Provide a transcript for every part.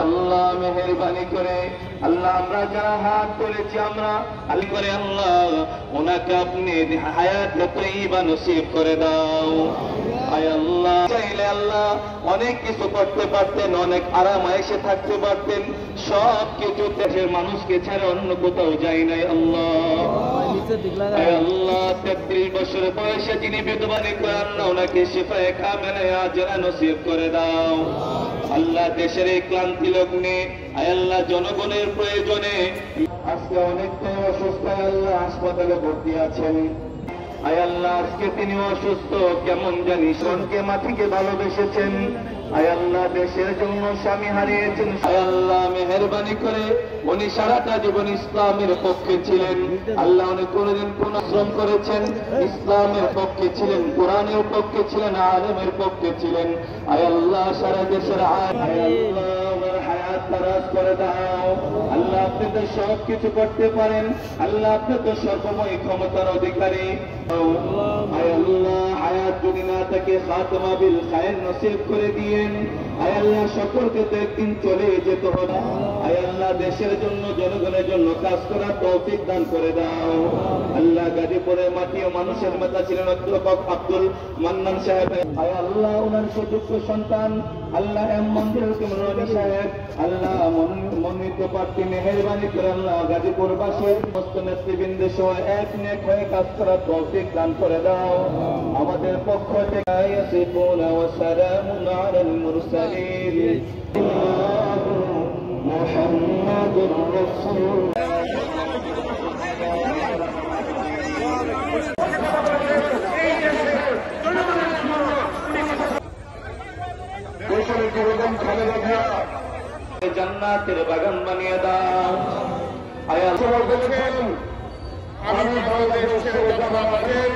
আল্লাহ মেহেরবানি করে আল্লাহ আমরা যারা হাত তুলেছি আমরা আল্লাহ করে আল্লাহ ওনাকে আপনি হায়াত তৈবা নসিব করে দাও। আয় আল্লাহ চাইলে আল্লাহ অনেক কিছু করতে পারতেন, অনেক আরাম এসে থাকতে পারতেন, সব কিছু দেশের মানুষকে ছেড়ে অন্য কোথাও যাই নাই। আল্লাহ আল্লাহ 33 বছর বয়সে যিনি বিধবানি করে আল্লাহ ওনাকে শিফায়ে কামেলা আজরা নসিব করে দাও। আল্লাহ দেশের এই ক্লান্তি লগ্নে আয় আল্লাহ জনগণের প্রয়োজনে আজকে অনেকটাই অসুস্থ আল্লাহ হাসপাতালে ভর্তি আছেন। আয় আল্লাহ আজকে তিনি অসুস্থ, কেমন জানি সনকে মাটিকে ভালোবেসেছেন। আয় আল্লাহ দেশের জন্য স্বামী হারিয়েছেন। আয় আল্লাহ মেহেরবানি করে উনি সারাটা জীবন ইসলামের পক্ষে ছিলেন। আল্লাহ উনি কোনদিন পরিশ্রম করেছেন, ইসলামের পক্ষে ছিলেন, কোরআনের পক্ষে ছিলেন, আলেমের পক্ষে ছিলেন। আয় আল্লাহ সারা দেশের আয় আল্লাহ হায়াত তারাজ করে দাও। আল্লাহ আপনি তো সব কিছু করতে পারেন, আল্লাহ আপনি তো সর্বময় ক্ষমতার অধিকারী। আয় আল্লাহ হায়াত যদি না থাকে খাতমা বিল খায়র নসিব করে দিয়েন। আয় আল্লাহ সকলকে তো একদিন চলে যেতে হবে। আয় আল্লাহ দেশের জন্য জনগণের জন্য কাজ করার তৌফিক দান করে দাও। আল্লাহ গাজীপুরের মাটি ও মানুষের নেতা ছিলেন অধ্যাপক আব্দুল মান্নান সাহেব। আয় আল্লাহ ওনার সুযোগ্য সন্তান আল্লাহ এম মঞ্জুরুল রনি সাহেব আল্লাহ মনোনীত প্রার্থী মেহেরবানি করে আল্লাহ গাজীপুরবাসীর সমস্ত নেতৃবৃন্দ সহ এক নেক হয়ে কাজ করার তৌফিক দান করে দাও। আমাদের পক্ষ থেকে ইয়াসিফুনা ওয়া সালামুন আলাল মুরসালিন মুহাম্মাদুর রাসূল। জান্নাতের বাগান বানিয়ে দাও। আয় আল্লাহ আমি বাংলাদেশের জনগণের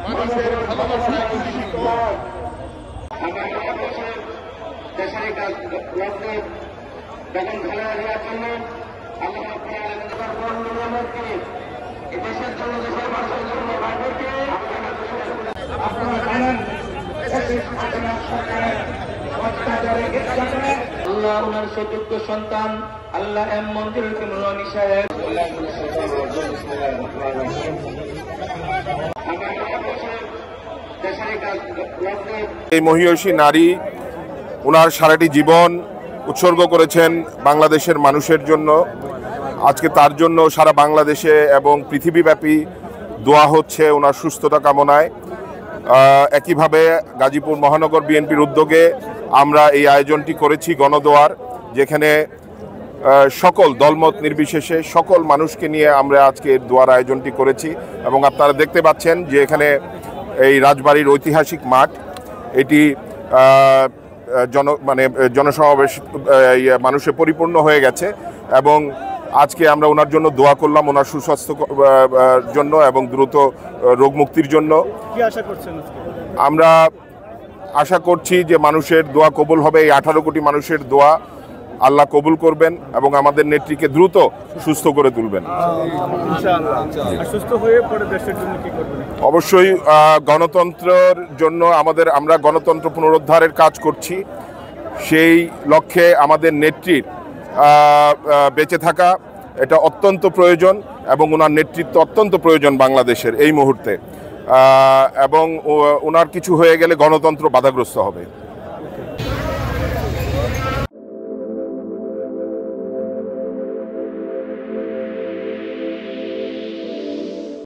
মানুষের ভালোবাসায় শিক্ষক দেশের কাজ লক্ষ্যে যখন খেলা দেওয়ার জন্য আল্লাহ দেশের জন্য দেশের মানুষের জন্য আপনারা জানেন আল্লাহ ওনার সুযোগ্য সন্তান আল্লাহ এম মঞ্জুরুল রনি সাহেব এই মহিয়সী নারী ওনার সারাটি জীবন উৎসর্গ করেছেন বাংলাদেশের মানুষের জন্য। আজকে তার জন্য সারা বাংলাদেশে এবং পৃথিবীব্যাপী দোয়া হচ্ছে ওনার সুস্থতা কামনায়। একইভাবে গাজীপুর মহানগর বিএনপির উদ্যোগে আমরা এই আয়োজনটি করেছি গণদোয়ার, যেখানে সকল দলমত নির্বিশেষে সকল মানুষকে নিয়ে আমরা আজকে দোয়ার আয়োজনটি করেছি। এবং আপনারা দেখতে পাচ্ছেন যে এখানে এই রাজবাড়ির ঐতিহাসিক মাঠ, এটি জনসমাবেশ মানুষে পরিপূর্ণ হয়ে গেছে। এবং আজকে আমরা ওনার জন্য দোয়া করলাম, ওনার সুস্বাস্থ্য জন্য এবং দ্রুত রোগ মুক্তির জন্য। কি আশা করছেন? আমরা আশা করছি যে মানুষের দোয়া কবুল হবে। এই 18 কোটি মানুষের দোয়া আল্লাহ কবুল করবেন এবং আমাদের নেত্রীকে দ্রুত সুস্থ করে তুলবেন। অবশ্যই গণতন্ত্রের জন্য আমরা গণতন্ত্র পুনরুদ্ধারের কাজ করছি। সেই লক্ষ্যে আমাদের নেত্রীর বেঁচে থাকা এটা অত্যন্ত প্রয়োজন এবং ওনার নেতৃত্ব অত্যন্ত প্রয়োজন বাংলাদেশের এই মুহূর্তে। এবং ওনার কিছু হয়ে গেলে গণতন্ত্র বাধাগ্রস্ত হবে।